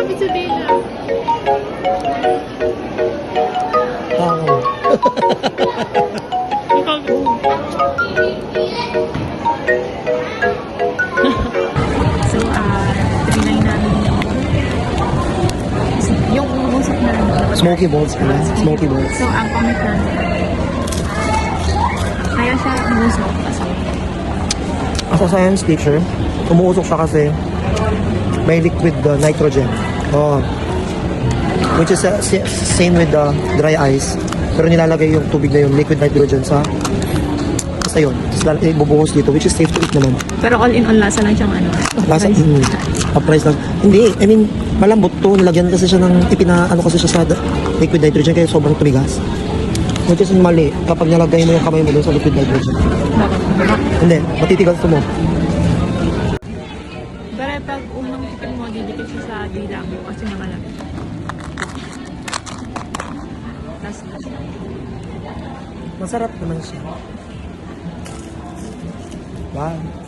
Malapit sa Bella. Oo. So, trinay namin yung umusap na Smoky balls pala. Smoky balls. So, ang pamitan. Kaya siya umusap kasi. As a science teacher, umuusok siya kasi may liquid nitrogen. Oh. Which is same with the dry ice. Pero nilalagay yung tubig na yung liquid nitrogen sa yun. Tapos ibubuhos dito, which is safe to eat naman. Pero all in all, lasa lang siyang ano. Lasa, price lang. Hindi, I mean, malambot to. Nilagyan kasi siya ng, ano kasi siya sa liquid nitrogen, kaya sobrang tumigas. Which is mali, kapag nalagay mo yung kamay mo doon sa liquid nitrogen. Hindi, matitigas to mo. Pero pag unang tikim mo, didikit siya sa dila mo kasi mamalaki. Tapos, Masarap naman siya. Wow.